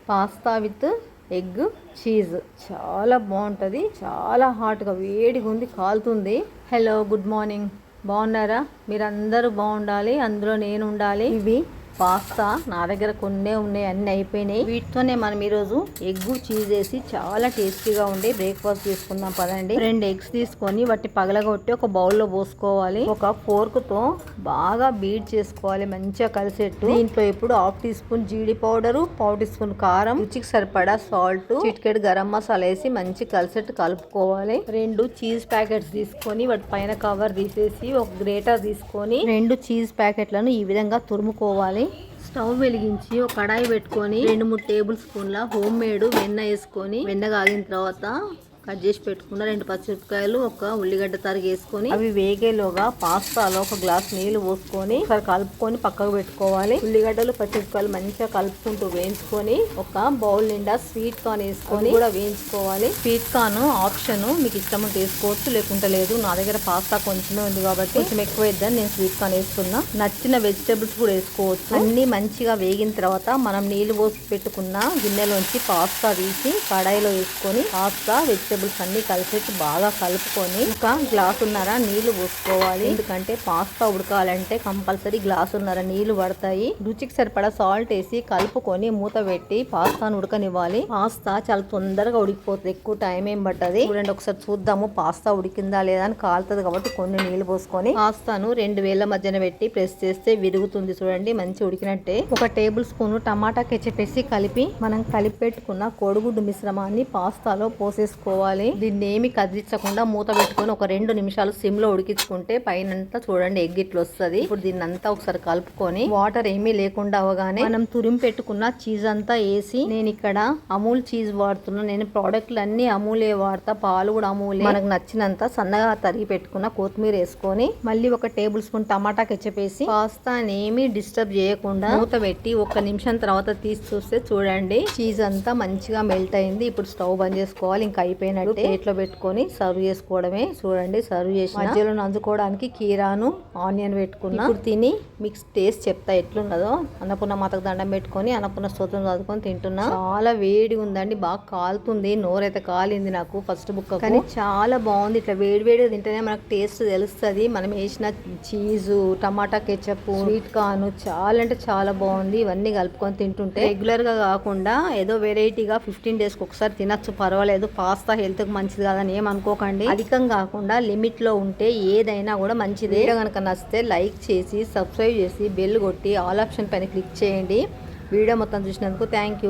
Pasta with egg cheese చాలా బాగుంటుంది. చాలా హాట్గా వేడిగా ఉంది, కాలుతుంది. Hello, good morning. బాగున్నారా? మీరందరూ బాగుండాలి, అందులో నేను ఉండాలి. ఇవి పాస్తా నా దగ్గర కొన్నే ఉన్నాయి, అన్నీ అయిపోయినాయి. వీటితోనే మనం ఈరోజు ఎగ్ చీజ్ వేసి చాలా టేస్టీగా ఉండే బ్రేక్ఫాస్ట్ తీసుకుందాం పదండి. 2 ఎగ్స్ తీసుకొని వాటిని పగలగొట్టి ఒక బౌల్లో పోసుకోవాలి. ఒక ఫోర్క్తో బాగా బీట్ చేసుకోవాలి, మంచిగా కలిసేట్టు. దీంట్లో ఇప్పుడు 1/2 టీ స్పూన్ జీడి పౌడరు, 1/4 టీ స్పూన్ కారం, రుచికి సరిపడా సాల్ట్, చిటికెడు గరం మసాలా వేసి మంచి కలిసేట్టు కలుపుకోవాలి. 2 చీజ్ ప్యాకెట్స్ తీసుకొని వాటి పైన కవర్ తీసేసి ఒక గ్రేటర్ తీసుకొని 2 చీజ్ ప్యాకెట్లను ఈ విధంగా తురుముకోవాలి. స్టవ్ వెలిగించి ఒక కడాయి పెట్టుకొని 2-3 టేబుల్ స్పూన్ల హోమ్ మేడ్ వెన్న వేసుకొని, వెన్న కాగిన తర్వాత కట్ చేసి పెట్టుకున్న 2 పచ్చిమిరపకాయలు, ఒక ఉల్లిగడ్డ తరిగి వేసుకొని అవి వేగేలోగా పాస్తాలో ఒక గ్లాస్ నీళ్లు పోసుకొని ఒకసారి కలుపుకొని పక్కకు పెట్టుకోవాలి. ఉల్లిగడ్డలు పచ్చిమిరపకాయలు మంచిగా కలుపుకుంటూ వేయించుకొని ఒక బౌల్ నిండా స్వీట్ కార్న్ వేసుకొని కూడా వేయించుకోవాలి. స్వీట్ కార్న్ ఆప్షన్, మీకు ఇష్టం ఉంటే వేసుకోవచ్చు, లేకుంటే లేదు. నా దగ్గర పాస్తా కొంచెమే ఉంది కాబట్టి కొంచెం ఎక్కువ వేద్దాం, నేను స్వీట్ కార్న్ వేస్తున్నా. నచ్చిన వెజిటేబుల్స్ కూడా వేసుకోవచ్చు. అన్ని మంచిగా వేగిన తర్వాత మనం నీళ్లు పోసి పెట్టుకున్న గిన్నెలోంచి పాస్తా తీసి కడాయిలో వేసుకొని పాస్తా వెజిటేబుల్స్ అన్ని కలిసేసి బాగా కలుపుకొని ఒక గ్లాసున్నర నీళ్లు పోసుకోవాలి. ఎందుకంటే పాస్తా ఉడకాలంటే కంపల్సరీ గ్లాసున్నర నీళ్లు పడతాయి. రుచికి సరిపడా సాల్ట్ వేసి కలుపుకొని మూత పెట్టి పాస్తాను ఉడకనివ్వాలి. పాస్తా చాలా తొందరగా ఉడికిపోతుంది, ఎక్కువ టైం ఏం పట్టది. చూడండి, ఒకసారి చూద్దాము పాస్తా ఉడికిందా లేదా అని. కాలుతుంది కాబట్టి కొన్ని నీళ్లు పోసుకొని పాస్తాను 2 వేళ్ల మధ్యన పెట్టి ప్రెస్ చేస్తే విరుగుతుంది. చూడండి, మంచి ఉడికినట్టే. 1 టేబుల్ స్పూన్ టమాటా కెచప్ వేసి కలిపి మనం కలిపి పెట్టుకున్న కోడిగుడ్డు మిశ్రమాన్ని పాస్తాలో పోసేసుకోవాలి. దీన్ని ఏమి కదిలించకుండా మూత పెట్టుకొని ఒక 2 నిమిషాలు సిమ్ లో ఉడికించుకుంటే పైనంతా చూడండి ఎగ్ ఇట్లా వస్తుంది. ఇప్పుడు దీన్ని అంతా ఒకసారి కలుపుకొని వాటర్ ఏమీ లేకుండా అవగానే మనం తురిమి పెట్టుకున్న చీజ్ అంతా వేసి, నేను ఇక్కడ అమూల్ చీజ్ వాడుతున్నా. నేను ప్రోడక్ట్లు అన్ని అమూలే వాడతా, పాలు కూడా అమూలే. మనకు నచ్చినంత సన్నగా తరిగి పెట్టుకున్న కొత్తిమీర వేసుకొని మళ్ళీ 1 టేబుల్ స్పూన్ టమాటా కెచప్ వేసి పాస్తాని ఏమీ డిస్టర్బ్ చేయకుండా మూత పెట్టి 1 నిమిషం తర్వాత తీసి చూస్తే చూడండి చీజ్ అంతా మంచిగా మెల్ట్ అయింది. ఇప్పుడు స్టవ్ బంద్ చేసుకోవాలి, ఇంకా అయిపోయినట్టు. ప్లేట్లో పెట్టుకొని సర్వ్ చేసుకోవడమే. చూడండి, సర్వ్ చేసి మధ్యలో నంచుకోవడానికి కీరాను ఆనియన్ పెట్టుకున్నా. ఇప్పుడు తిని మీకు టేస్ట్ చెప్తా ఎట్లున్నదో. అన్నపూర్ణ మాతకు దండం పెట్టుకొని అన్నపూర్ణ స్తోత్రం చదువుకొని తింటున్నా. చాలా వేడి ఉందండి, బాగా కాలుతుంది. నోరైతే కాలింది నాకు ఫస్ట్ బుక్క, కానీ చాలా బాగుంది. ఇట్లా వేడి వేడిగా తింటేనే మనకు టేస్ట్ తెలుస్తుంది. మనం వేసిన చీజు, టమాటా కెచప్, స్వీట్ కార్న్ చాలా అంటే చాలా బాగుంది. ఇవన్నీ కలుపుకొని తింటుంటే రెగ్యులర్ గా కాకుండా ఏదో వెరైటీగా 15 days కి ఒకసారి తినచ్చు, పర్వాలేదు. పాస్తా హెల్త్ కి మంచిది కాదని ఏమనుకోకండి. అధికం కాకుండా లిమిట్ లో ఉంటే ఏదైనా కూడా మంచిది. వీడియో కనుక నచ్చితే లైక్ చేసి, సబ్స్క్రైబ్ చేసి, బెల్ కొట్టి ఆల్ ఆప్షన్ పైన క్లిక్ చేయండి. వీడియో మొత్తం చూసినందుకు థ్యాంక్ యూ.